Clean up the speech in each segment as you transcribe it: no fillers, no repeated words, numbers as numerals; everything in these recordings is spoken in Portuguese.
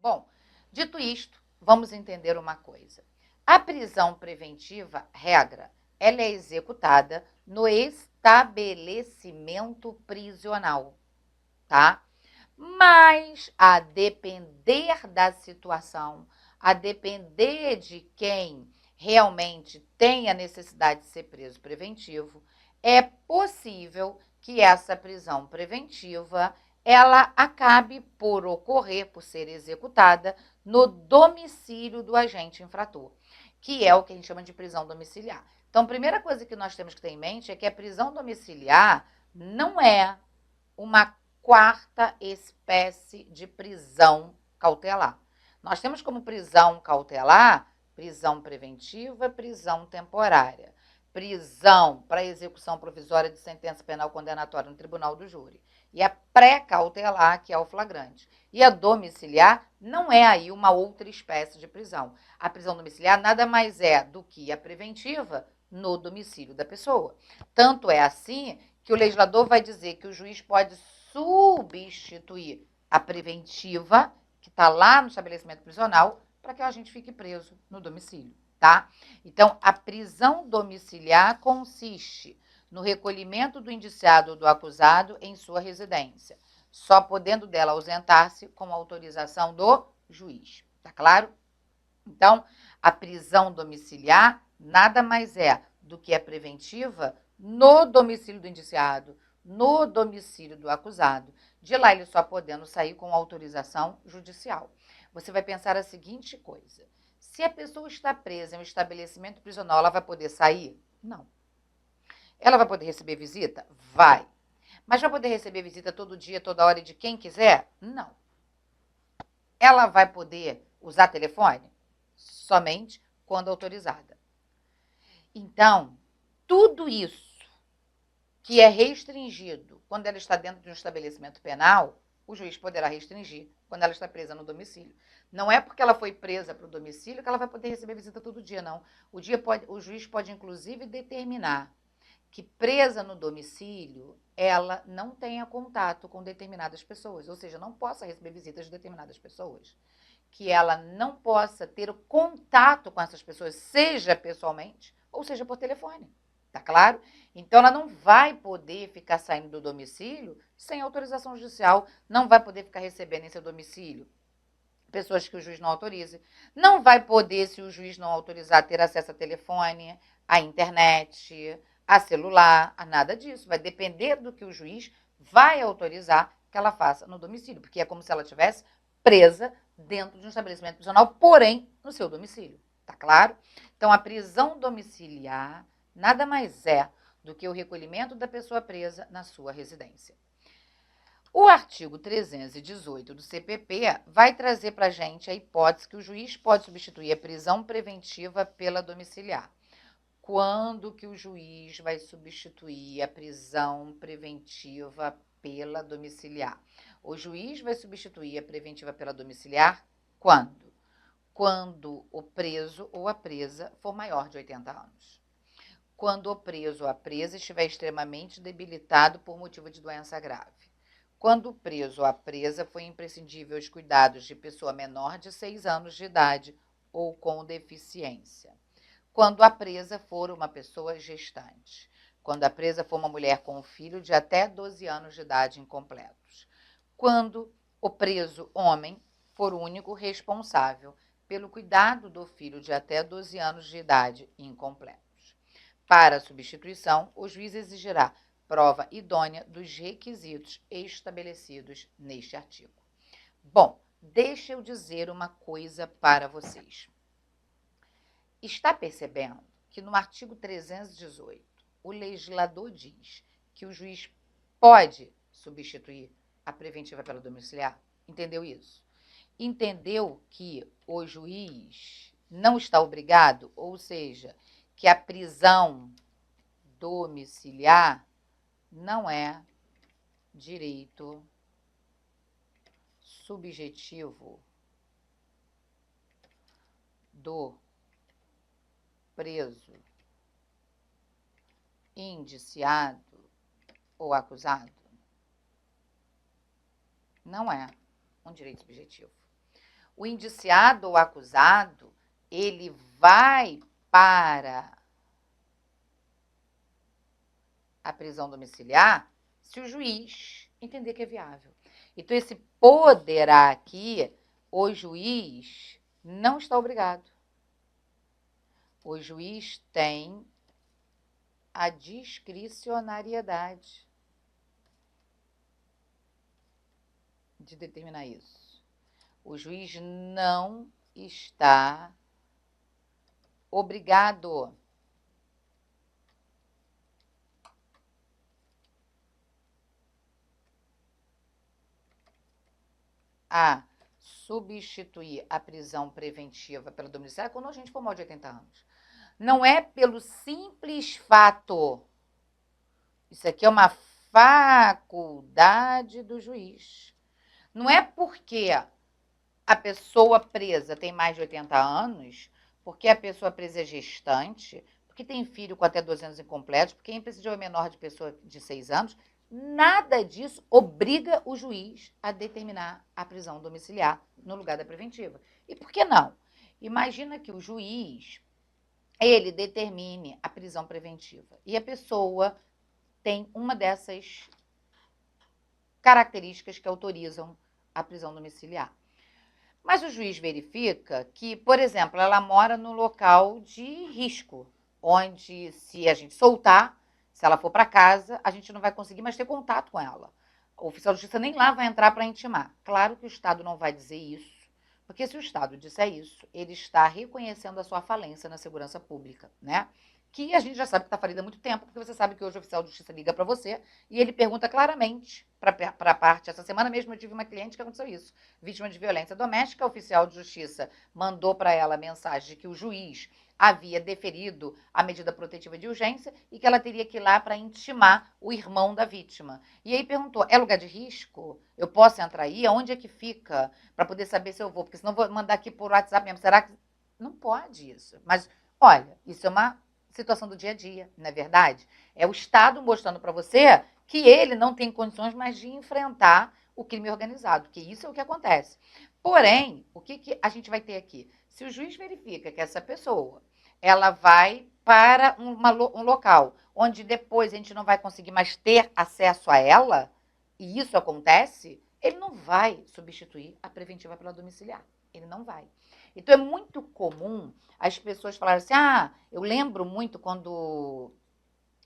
Bom, dito isto, vamos entender uma coisa. A prisão preventiva, regra, ela é executada no estabelecimento prisional, tá? Mas, a depender da situação, a depender de quem realmente tem a necessidade de ser preso preventivo, é possível que essa prisão preventiva ela acabe por ocorrer, por ser executada no domicílio do agente infrator, que é o que a gente chama de prisão domiciliar. Então, a primeira coisa que nós temos que ter em mente é que a prisão domiciliar não é uma quarta espécie de prisão cautelar. Nós temos como prisão cautelar prisão preventiva, prisão temporária, prisão para execução provisória de sentença penal condenatória no tribunal do júri, e a pré-cautelar, que é o flagrante. E a domiciliar não é aí uma outra espécie de prisão. A prisão domiciliar nada mais é do que a preventiva no domicílio da pessoa. Tanto é assim que o legislador vai dizer que o juiz pode substituir a preventiva, que está lá no estabelecimento prisional, para que a gente fique preso no domicílio, tá? Então, a prisão domiciliar consiste no recolhimento do indiciado ou do acusado em sua residência, só podendo dela ausentar-se com autorização do juiz, tá claro? Então, a prisão domiciliar nada mais é do que a preventiva no domicílio do indiciado, no domicílio do acusado. De lá, ele só podendo sair com autorização judicial. Você vai pensar a seguinte coisa: se a pessoa está presa em um estabelecimento prisional, ela vai poder sair? Não. Ela vai poder receber visita? Vai. Mas vai poder receber visita todo dia, toda hora e de quem quiser? Não. Ela vai poder usar telefone? Somente quando autorizada. Então, tudo isso que é restringido quando ela está dentro de um estabelecimento penal, o juiz poderá restringir quando ela está presa no domicílio. Não é porque ela foi presa para o domicílio que ela vai poder receber visita todo dia, não. O juiz pode, inclusive, determinar que presa no domicílio, ela não tenha contato com determinadas pessoas, ou seja, não possa receber visitas de determinadas pessoas, que ela não possa ter o contato com essas pessoas, seja pessoalmente ou seja por telefone, tá claro? Então, ela não vai poder ficar saindo do domicílio sem autorização judicial, não vai poder ficar recebendo em seu domicílio pessoas que o juiz não autorize, não vai poder, se o juiz não autorizar, ter acesso a telefone, a internet, a celular, a nada disso. Vai depender do que o juiz vai autorizar que ela faça no domicílio, porque é como se ela estivesse presa dentro de um estabelecimento prisional, porém no seu domicílio. Tá claro? Então, a prisão domiciliar nada mais é do que o recolhimento da pessoa presa na sua residência. O artigo 318 do CPP vai trazer para a gente a hipótese que o juiz pode substituir a prisão preventiva pela domiciliar. Quando que o juiz vai substituir a prisão preventiva pela domiciliar? O juiz vai substituir a preventiva pela domiciliar quando? Quando o preso ou a presa for maior de 80 anos. Quando o preso ou a presa estiver extremamente debilitado por motivo de doença grave. Quando o preso ou a presa foi imprescindível os cuidados de pessoa menor de 6 anos de idade ou com deficiência. Quando a presa for uma pessoa gestante. Quando a presa for uma mulher com um filho de até 12 anos de idade incompletos. Quando o preso homem for o único responsável pelo cuidado do filho de até 12 anos de idade incompletos. Para a substituição, o juiz exigirá prova idônea dos requisitos estabelecidos neste artigo. Bom, deixa eu dizer uma coisa para vocês. Está percebendo que no artigo 318, o legislador diz que o juiz pode substituir a preventiva pela domiciliar? Entendeu isso? Entendeu que o juiz não está obrigado, ou seja, que a prisão domiciliar não é direito subjetivo do preso, indiciado ou acusado? Não é um direito subjetivo. o indiciado ou acusado, ele vai para a prisão domiciliar se o juiz entender que é viável. Então, esse poderá aqui, o juiz não está obrigado. O juiz tem a discricionariedade de determinar isso. O juiz não está obrigado a substituir a prisão preventiva pela domiciliar quando a gente for maior de 80 anos. Não é pelo simples fato. Isso aqui é uma faculdade do juiz. Não é porque a pessoa presa tem mais de 80 anos, porque a pessoa presa é gestante, porque tem filho com até 12 anos incompletos, porque quem precisa é menor de pessoa de 6 anos. Nada disso obriga o juiz a determinar a prisão domiciliar no lugar da preventiva. E por que não? Imagina que o juiz, ele determine a prisão preventiva e a pessoa tem uma dessas características que autorizam a prisão domiciliar. Mas o juiz verifica que, por exemplo, ela mora no local de risco, onde se a gente soltar, se ela for para casa, a gente não vai conseguir mais ter contato com ela. O oficial de justiça nem lá vai entrar para intimar. Claro que o Estado não vai dizer isso, porque se o Estado disser isso, ele está reconhecendo a sua falência na segurança pública, né? Que a gente já sabe que está falida há muito tempo, porque você sabe que hoje o oficial de justiça liga para você e ele pergunta claramente para a parte. Essa semana mesmo eu tive uma cliente que aconteceu isso, vítima de violência doméstica, o oficial de justiça mandou para ela a mensagem de que o juiz havia deferido a medida protetiva de urgência e que ela teria que ir lá para intimar o irmão da vítima. E aí perguntou, é lugar de risco? Eu posso entrar aí? Aonde é que fica? Para poder saber se eu vou, porque senão eu vou mandar aqui por WhatsApp mesmo. Será que... Não pode isso. Mas, olha, isso é uma situação do dia a dia, não é verdade? É o Estado mostrando para você que ele não tem condições mais de enfrentar o crime organizado, que isso é o que acontece. Porém, o que a gente vai ter aqui? Se o juiz verifica que essa pessoa ela vai para um local onde depois a gente não vai conseguir mais ter acesso a ela, e isso acontece, ele não vai substituir a preventiva pela domiciliar. Ele não vai. Então, é muito comum as pessoas falarem assim, eu lembro muito quando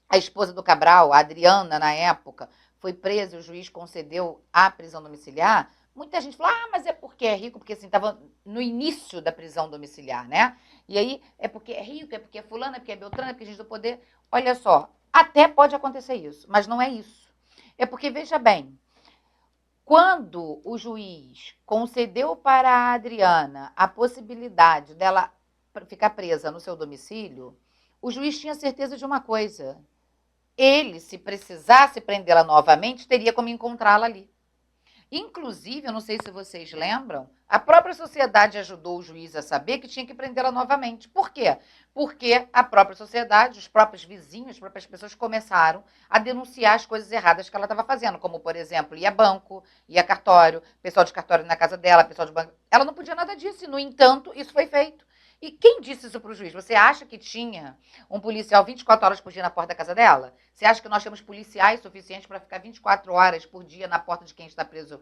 a esposa do Cabral, a Adriana, na época, foi presa e o juiz concedeu a prisão domiciliar. Muita gente falou, mas é porque é rico, porque assim, estava no início da prisão domiciliar, né? E aí, é porque é rico, é porque é fulano, é porque é beltrano, é porque a gente do poder. Olha só, até pode acontecer isso, mas não é isso. É porque, veja bem, quando o juiz concedeu para a Adriana a possibilidade dela ficar presa no seu domicílio, o juiz tinha certeza de uma coisa. Ele, se precisasse prendê-la novamente, teria como encontrá-la ali. Inclusive, eu não sei se vocês lembram, a própria sociedade ajudou o juiz a saber que tinha que prendê-la novamente. Por quê? Porque a própria sociedade, os próprios vizinhos, as próprias pessoas começaram a denunciar as coisas erradas que ela estava fazendo, como, por exemplo, ia banco, ia cartório, pessoal de cartório na casa dela, pessoal de banco. Ela não podia nada disso, e, no entanto, isso foi feito. E quem disse isso para o juiz? Você acha que tinha um policial 24 horas por dia na porta da casa dela? Você acha que nós temos policiais suficientes para ficar 24 horas por dia na porta de quem está preso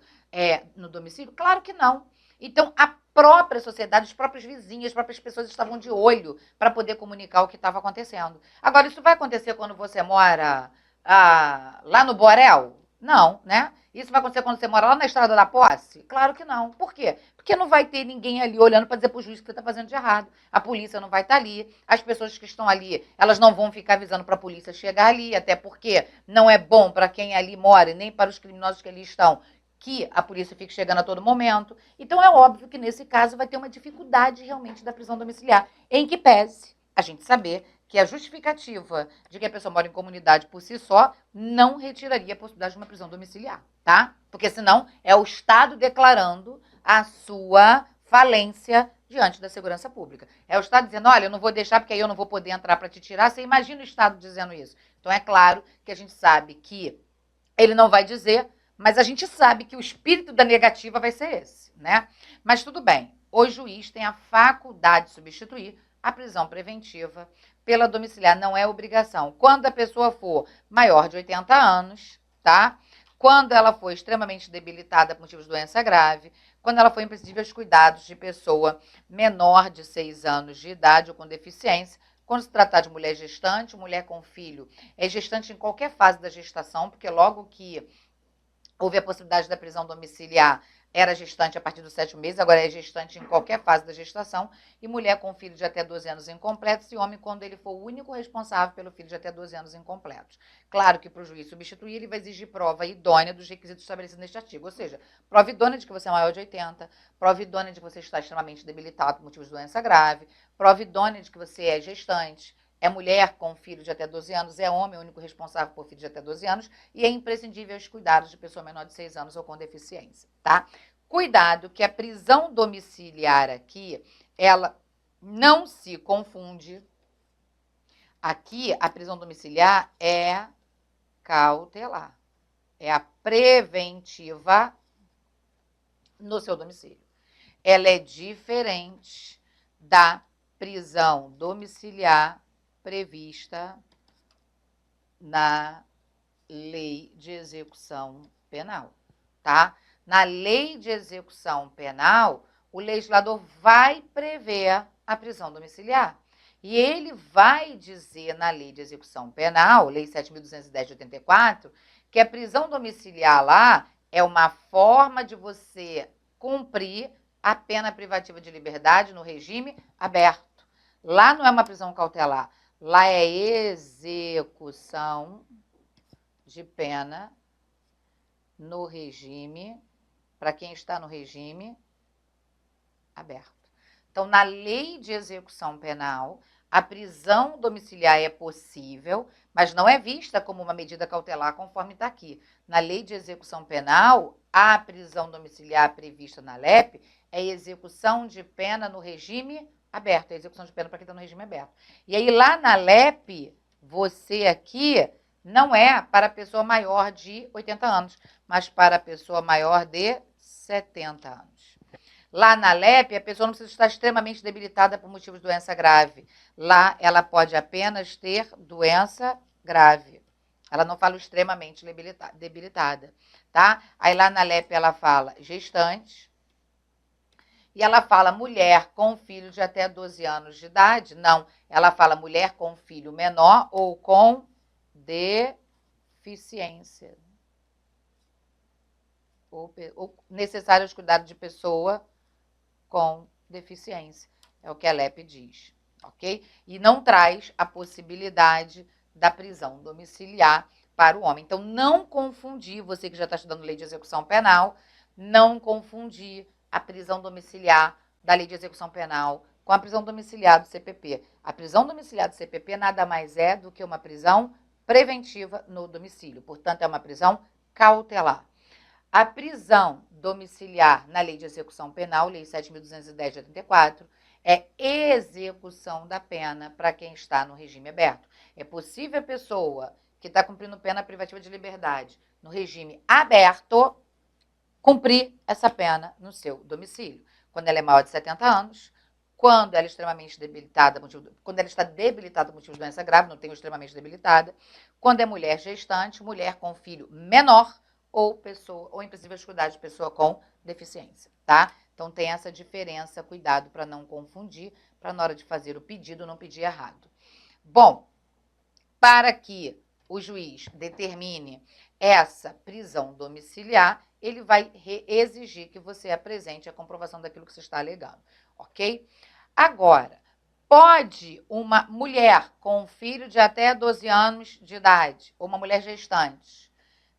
no domicílio? Claro que não. Então, a própria sociedade, os próprios vizinhos, as próprias pessoas estavam de olho para poder comunicar o que estava acontecendo. Agora, isso vai acontecer quando você mora lá no Borel? Não, né? Isso vai acontecer quando você mora lá na Estrada da Posse? Claro que não. Por quê? Porque não vai ter ninguém ali olhando para dizer para o juiz que você está fazendo de errado. A polícia não vai estar ali. As pessoas que estão ali, elas não vão ficar avisando para a polícia chegar ali, até porque não é bom para quem ali mora e nem para os criminosos que ali estão que a polícia fique chegando a todo momento. Então, é óbvio que, nesse caso, vai ter uma dificuldade realmente da prisão domiciliar, em que pese a gente saber que a justificativa de que a pessoa mora em comunidade por si só não retiraria a possibilidade de uma prisão domiciliar, tá? Porque, senão, é o Estado declarando a sua falência diante da segurança pública. É o Estado dizendo, olha, eu não vou deixar porque aí eu não vou poder entrar para te tirar. Você imagina o Estado dizendo isso. Então, é claro que a gente sabe que ele não vai dizer, mas a gente sabe que o espírito da negativa vai ser esse, né? Mas tudo bem. o juiz tem a faculdade de substituir a prisão preventiva pela domiciliar, não é obrigação. Quando a pessoa for maior de 80 anos, tá? Quando ela for extremamente debilitada por motivos de doença grave, quando ela for imprescindível aos cuidados de pessoa menor de 6 anos de idade ou com deficiência, quando se tratar de mulher gestante, mulher com filho, é gestante em qualquer fase da gestação, porque logo que houve a possibilidade da prisão domiciliar, era gestante a partir dos 7 meses, agora é gestante em qualquer fase da gestação, e mulher com filho de até 12 anos incompletos, e homem quando ele for o único responsável pelo filho de até 12 anos incompletos. Claro que para o juiz substituir, ele vai exigir prova idônea dos requisitos estabelecidos neste artigo, ou seja, prova idônea de que você é maior de 80, prova idônea de que você está extremamente debilitado por motivos de doença grave, prova idônea de que você é gestante, é mulher com filho de até 12 anos, é homem, o único responsável por filho de até 12 anos, e é imprescindível os cuidados de pessoa menor de 6 anos ou com deficiência, tá? Cuidado que a prisão domiciliar aqui, ela não se confunde. Aqui, a prisão domiciliar é cautelar, é a preventiva no seu domicílio. Ela é diferente da prisão domiciliar prevista na Lei de Execução Penal, tá? Na Lei de Execução Penal, o legislador vai prever a prisão domiciliar. E ele vai dizer na Lei de Execução Penal, Lei 7.210 de 84, que a prisão domiciliar lá é uma forma de você cumprir a pena privativa de liberdade no regime aberto. Lá não é uma prisão cautelar, lá é execução de pena no regime, para quem está no regime aberto. Então, na Lei de Execução Penal, a prisão domiciliar é possível, mas não é vista como uma medida cautelar, conforme está aqui. Na Lei de Execução Penal, a prisão domiciliar prevista na LEP é execução de pena no regime aberto, é execução de pena para quem está no regime aberto. E aí, lá na LEP, você aqui não é para a pessoa maior de 80 anos, mas para a pessoa maior de 70 anos. Lá na LEP, a pessoa não precisa estar extremamente debilitada por motivos de doença grave. Lá, ela pode apenas ter doença grave. Ela não fala extremamente debilitada, tá? Aí lá na LEP ela fala gestante. E ela fala mulher com filho de até 12 anos de idade. Não, ela fala mulher com filho menor ou com deficiência. Ou necessário aos cuidados de pessoa com deficiência. É o que a LEP diz, ok? E não traz a possibilidade da prisão domiciliar para o homem. Então, não confundir, você que já está estudando lei de execução penal, não confundir a prisão domiciliar da lei de execução penal com a prisão domiciliar do CPP. A prisão domiciliar do CPP nada mais é do que uma prisão preventiva no domicílio. Portanto, é uma prisão cautelar. A prisão domiciliar na Lei de Execução Penal, Lei 7.210 de 84, é execução da pena para quem está no regime aberto. É possível a pessoa que está cumprindo pena privativa de liberdade no regime aberto cumprir essa pena no seu domicílio. Quando ela é maior de 70 anos, quando ela é extremamente debilitada, quando ela está debilitada por motivo de doença grave, não tem extremamente debilitada, quando é mulher gestante, mulher com filho menor, ou pessoa, ou impossível de cuidar de pessoa com deficiência, tá? Então tem essa diferença, cuidado para não confundir, para na hora de fazer o pedido não pedir errado. Bom, para que o juiz determine essa prisão domiciliar, ele vai exigir que você apresente a comprovação daquilo que você está alegando, ok? Agora, pode uma mulher com um filho de até 12 anos de idade, ou uma mulher gestante,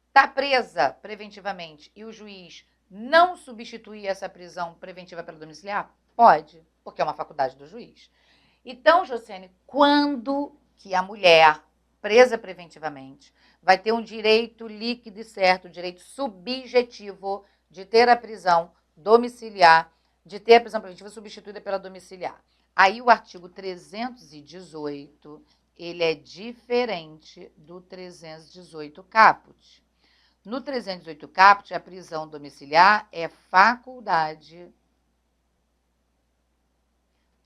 está presa preventivamente e o juiz não substituir essa prisão preventiva pela domiciliar? Pode, porque é uma faculdade do juiz. Então, Josiane, quando que a mulher presa preventivamente vai ter um direito líquido e certo, um direito subjetivo de ter a prisão domiciliar, de ter a prisão preventiva substituída pela domiciliar? Aí o artigo 318, ele é diferente do 318 caput. No 318 caput, a prisão domiciliar é faculdade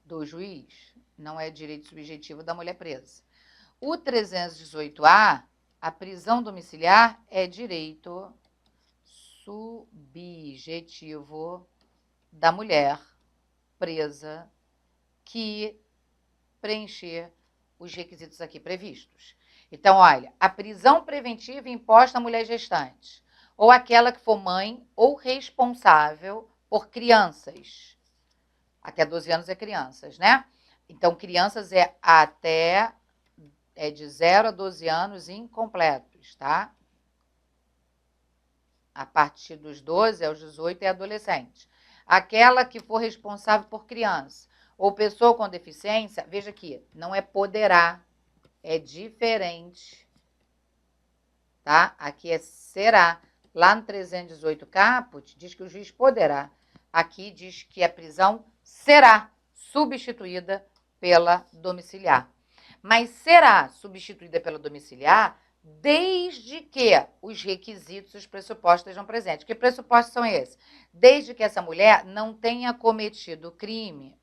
do juiz, não é direito subjetivo da mulher presa. O 318A, a prisão domiciliar é direito subjetivo da mulher presa que preencher os requisitos aqui previstos. Então, olha, a prisão preventiva imposta à mulher gestante, ou aquela que for mãe ou responsável por crianças. Até 12 anos é crianças, né? Então, crianças é de 0 a 12 anos incompletos, tá? A partir dos 12 aos 18 é adolescente. Aquela que for responsável por criança ou pessoa com deficiência, veja aqui, não é poderá, é diferente, tá? Aqui é será. Lá no 318 caput, diz que o juiz poderá. Aqui diz que a prisão será substituída pela domiciliar. Mas será substituída pela domiciliar desde que os requisitos, os pressupostos estejam presentes. Que pressupostos são esses? Desde que essa mulher não tenha cometido crime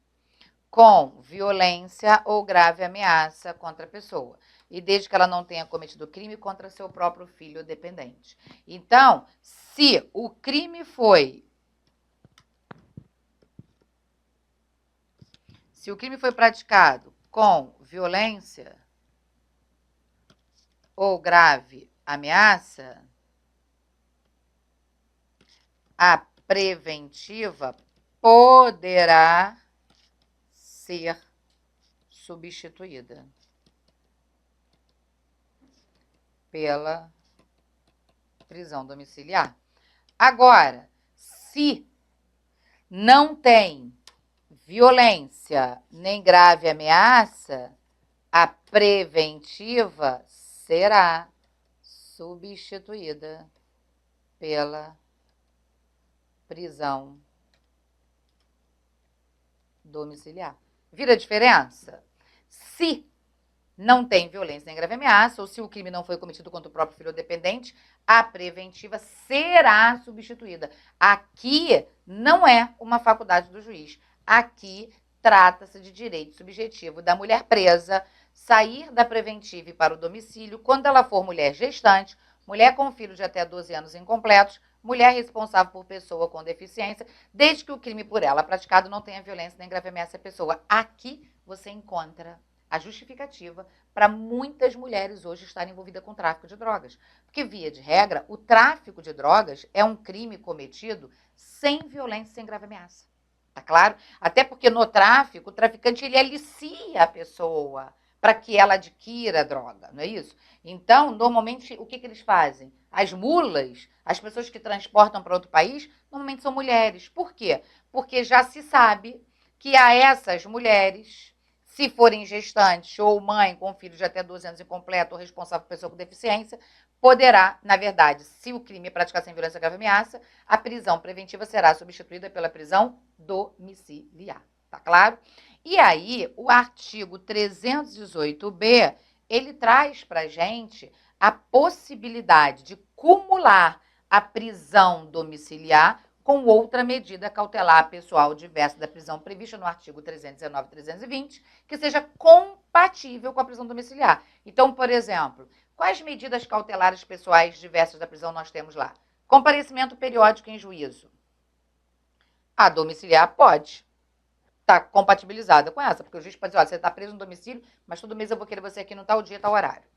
com violência ou grave ameaça contra a pessoa. E desde que ela não tenha cometido crime contra seu próprio filho dependente. Então, se o crime foi praticado com violência ou grave ameaça, a preventiva poderá ser substituída pela prisão domiciliar. Agora, se não tem violência nem grave ameaça, a preventiva será substituída pela prisão domiciliar. Vira a diferença? Se não tem violência nem grave ameaça, ou se o crime não foi cometido contra o próprio filho ou dependente, a preventiva será substituída. Aqui não é uma faculdade do juiz. Aqui trata-se de direito subjetivo da mulher presa sair da preventiva e para o domicílio quando ela for mulher gestante, mulher com filho de até 12 anos incompletos, mulher responsável por pessoa com deficiência, desde que o crime por ela praticado não tenha violência nem grave ameaça à pessoa. Aqui você encontra a justificativa para muitas mulheres hoje estarem envolvidas com tráfico de drogas. Porque, via de regra, o tráfico de drogas é um crime cometido sem violência, sem grave ameaça. Tá claro? Até porque no tráfico, o traficante ele alicia a pessoa para que ela adquira a droga, não é isso? Então, normalmente, o que eles fazem? As mulas, as pessoas que transportam para outro país, normalmente são mulheres. Por quê? Porque já se sabe que a essas mulheres, se forem gestantes ou mãe com filho de até 12 anos incompleto ou responsável por pessoa com deficiência, poderá, na verdade, se o crime é praticado sem violência grave ameaça, a prisão preventiva será substituída pela prisão domiciliar. Tá claro? E aí, o artigo 318b, ele traz para a gente a possibilidade de cumular a prisão domiciliar com outra medida cautelar pessoal diversa da prisão prevista no artigo 319 e 320, que seja compatível com a prisão domiciliar. Então, por exemplo, quais medidas cautelares pessoais diversas da prisão nós temos lá? Comparecimento periódico em juízo. A domiciliar pode estar compatibilizada com essa, porque o juiz pode dizer, olha, você está preso no domicílio, mas todo mês eu vou querer você aqui no tal dia, tal horário.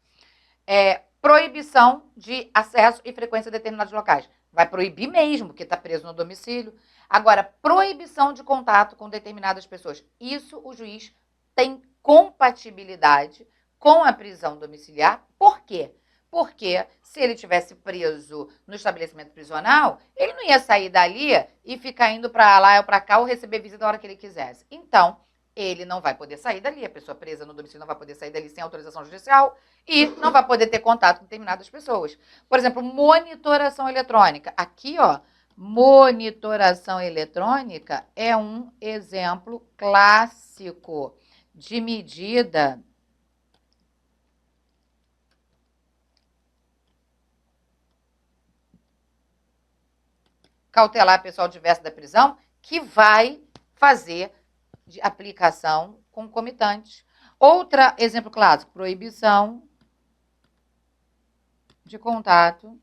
Proibição de acesso e frequência a determinados locais. Vai proibir mesmo, porque está preso no domicílio. Agora, proibição de contato com determinadas pessoas. Isso o juiz tem compatibilidade com a prisão domiciliar. Por quê? Porque se ele tivesse preso no estabelecimento prisional, ele não ia sair dali e ficar indo para lá ou para cá ou receber visita na hora que ele quisesse. Então, ele não vai poder sair dali, a pessoa presa no domicílio não vai poder sair dali sem autorização judicial e não vai poder ter contato com determinadas pessoas. Por exemplo, monitoração eletrônica. Aqui, ó, monitoração eletrônica é um exemplo clássico de medida cautelar pessoal diverso da prisão que vai fazer de aplicação concomitante. Outra exemplo clássico, proibição de contato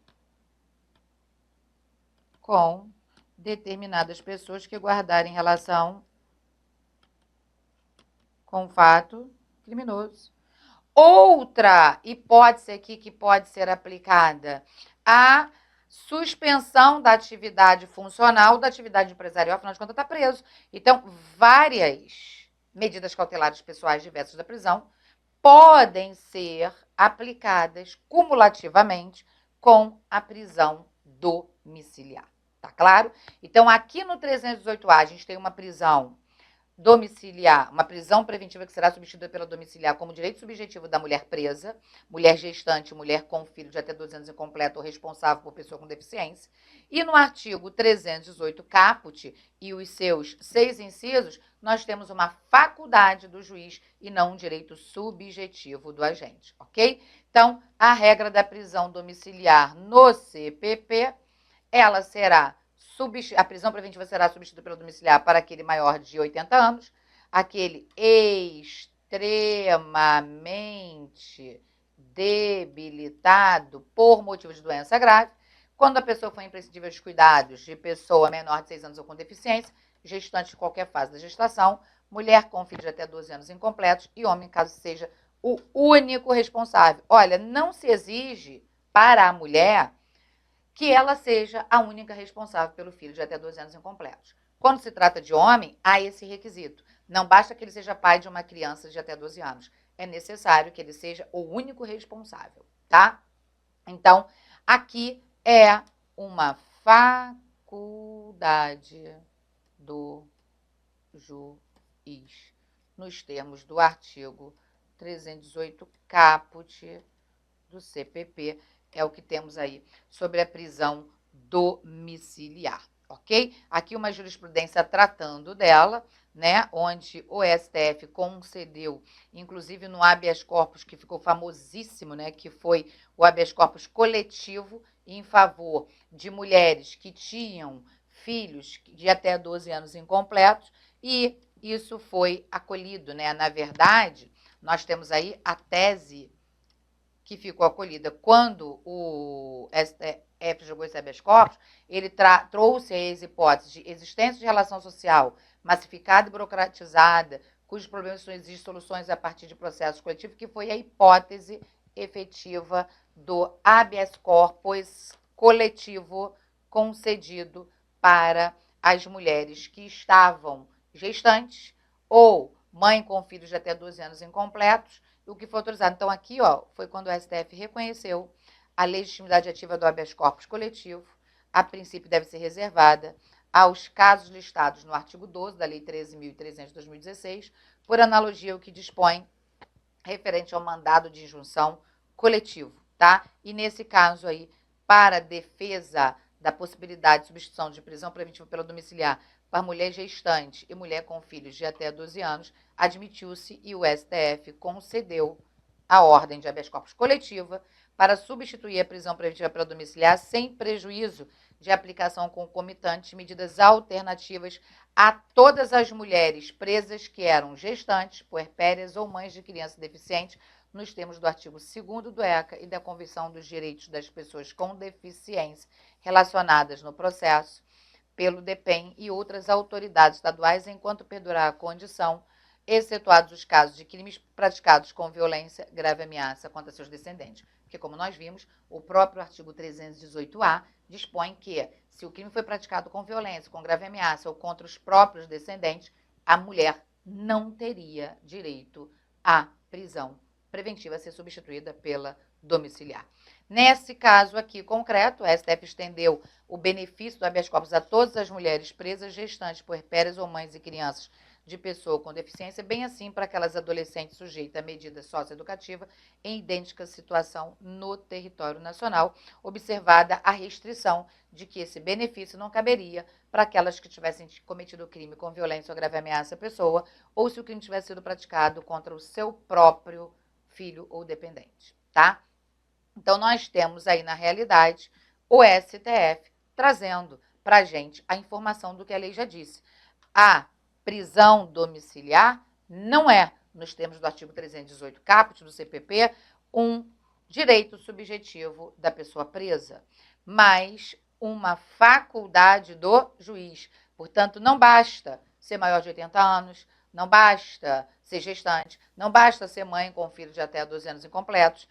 com determinadas pessoas que guardarem relação com fato criminoso. Outra hipótese aqui que pode ser aplicada, a suspensão da atividade funcional, da atividade empresarial, afinal de contas está preso. Então, várias medidas cautelares pessoais diversas da prisão podem ser aplicadas cumulativamente com a prisão domiciliar. Tá claro? Então, aqui no 318A, a gente tem uma prisão domiciliar, uma prisão preventiva que será substituída pela domiciliar como direito subjetivo da mulher presa, mulher gestante, mulher com filho de até 12 anos incompleto ou responsável por pessoa com deficiência. E no artigo 318 caput e os seus 6 incisos, nós temos uma faculdade do juiz e não um direito subjetivo do agente, ok? Então, a regra da prisão domiciliar no CPP, ela será a prisão preventiva será substituída pela domiciliar para aquele maior de 80 anos, aquele extremamente debilitado por motivo de doença grave, quando a pessoa for imprescindível aos cuidados de pessoa menor de 6 anos ou com deficiência, gestante de qualquer fase da gestação, mulher com filho de até 12 anos incompletos e homem, caso seja o único responsável. Olha, não se exige para a mulher que ela seja a única responsável pelo filho de até 12 anos incompletos. Quando se trata de homem, há esse requisito. Não basta que ele seja pai de uma criança de até 12 anos. É necessário que ele seja o único responsável, tá? Então, aqui é uma faculdade do juiz, nos termos do artigo 318 caput do CPP, é o que temos aí sobre a prisão domiciliar, ok? Aqui uma jurisprudência tratando dela, né, onde o STF concedeu, inclusive no habeas corpus, que ficou famosíssimo, né, que foi o habeas corpus coletivo em favor de mulheres que tinham filhos de até 12 anos incompletos, e isso foi acolhido, né? Na verdade, nós temos aí a tese que ficou acolhida quando o STF julgou esse habeas corpus, ele trouxe as hipóteses de existência de relação social massificada e burocratizada, cujos problemas não existem soluções a partir de processos coletivos, que foi a hipótese efetiva do habeas corpus coletivo concedido para as mulheres que estavam gestantes ou mãe com filhos de até 12 anos incompletos, o que foi autorizado. Então, aqui, ó, foi quando o STF reconheceu a legitimidade ativa do habeas corpus coletivo, a princípio deve ser reservada aos casos listados no artigo 12 da Lei 13.300 de 2016, por analogia ao que dispõe referente ao mandado de injunção coletivo, tá? E nesse caso aí, para defesa da possibilidade de substituição de prisão preventiva pela domiciliar para mulher gestante e mulher com filhos de até 12 anos, admitiu-se e o STF concedeu a ordem de habeas corpus coletiva para substituir a prisão preventiva pela domiciliar sem prejuízo de aplicação concomitante de medidas alternativas a todas as mulheres presas que eram gestantes, puerpérias ou mães de criança deficiente, nos termos do artigo 2º do ECA e da Convenção dos Direitos das Pessoas com Deficiência relacionadas no processo pelo DEPEN e outras autoridades estaduais, enquanto perdurar a condição, excetuados os casos de crimes praticados com violência, grave ameaça contra seus descendentes. Porque, como nós vimos, o próprio artigo 318-A dispõe que, se o crime foi praticado com violência, com grave ameaça ou contra os próprios descendentes, a mulher não teria direito à prisão preventiva a ser substituída pela domiciliar. Nesse caso aqui concreto, o STF estendeu o benefício do habeas corpus a todas as mulheres presas, gestantes, puerpérias ou mães e crianças de pessoa com deficiência, bem assim para aquelas adolescentes sujeitas a medida socioeducativa em idêntica situação no território nacional, observada a restrição de que esse benefício não caberia para aquelas que tivessem cometido o crime com violência ou grave ameaça à pessoa, ou se o crime tivesse sido praticado contra o seu próprio filho ou dependente, tá? Então, nós temos aí, na realidade, o STF trazendo para a gente a informação do que a lei já disse. A prisão domiciliar não é, nos termos do artigo 318 caput do CPP, um direito subjetivo da pessoa presa, mas uma faculdade do juiz. Portanto, não basta ser maior de 80 anos, não basta ser gestante, não basta ser mãe com filho de até 12 anos incompletos.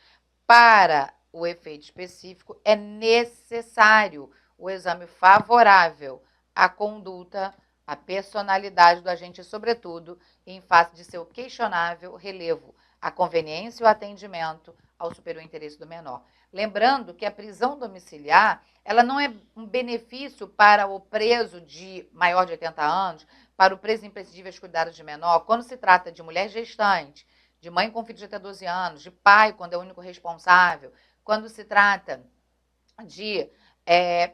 Para o efeito específico, é necessário o exame favorável à conduta, à personalidade do agente, sobretudo, em face de seu questionável relevo, à conveniência e o atendimento ao superior interesse do menor. Lembrando que a prisão domiciliar, ela não é um benefício para o preso de maior de 80 anos, para o preso imprescindível aos cuidados de menor, quando se trata de mulher gestante, de mãe com filho de até 12 anos, de pai quando é o único responsável, quando se trata de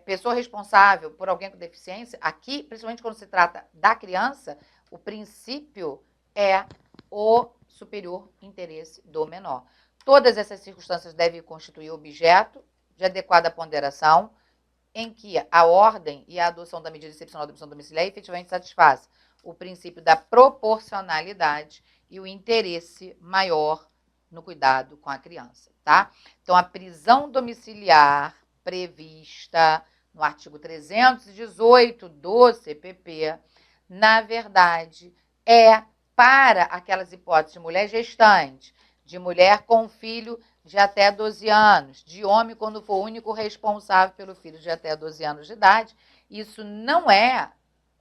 pessoa responsável por alguém com deficiência, aqui, principalmente quando se trata da criança, o princípio é o superior interesse do menor. Todas essas circunstâncias devem constituir objeto de adequada ponderação, em que a ordem e a adoção da medida excepcional da prisão domiciliar efetivamente satisfaz o princípio da proporcionalidade e o interesse maior no cuidado com a criança, tá? Então, a prisão domiciliar prevista no artigo 318 do CPP, na verdade, é para aquelas hipóteses de mulher gestante, de mulher com filho de até 12 anos, de homem quando for o único responsável pelo filho de até 12 anos de idade. Isso não é,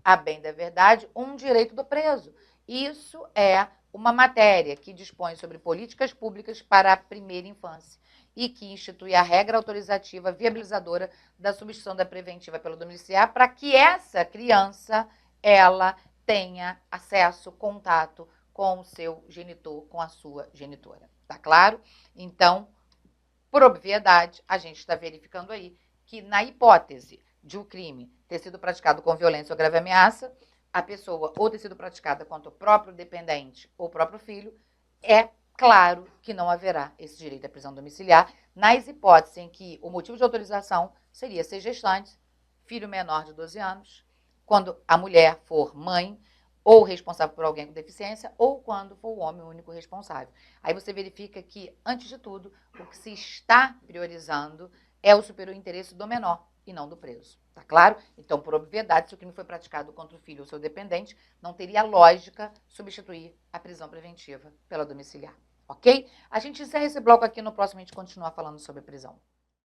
a bem da verdade, um direito do preso. Isso é uma matéria que dispõe sobre políticas públicas para a primeira infância e que institui a regra autorizativa viabilizadora da substituição da preventiva pelo domiciliar para que essa criança, ela tenha acesso, contato com o seu genitor, com a sua genitora. Tá claro? Então, por obviedade, a gente está verificando aí que na hipótese de o crime ter sido praticado com violência ou grave ameaça, a pessoa ou ter sido praticada contra o próprio dependente ou o próprio filho, é claro que não haverá esse direito à prisão domiciliar, nas hipóteses em que o motivo de autorização seria ser gestante, filho menor de 12 anos, quando a mulher for mãe ou responsável por alguém com deficiência, ou quando for o homem o único responsável. Aí você verifica que, antes de tudo, o que se está priorizando é o superior interesse do menor e não do preso. Tá claro? Então, por obviedade, se o crime foi praticado contra o filho ou seu dependente, não teria lógica substituir a prisão preventiva pela domiciliar. Ok? A gente encerra esse bloco aqui, no próximo a gente continua falando sobre prisão.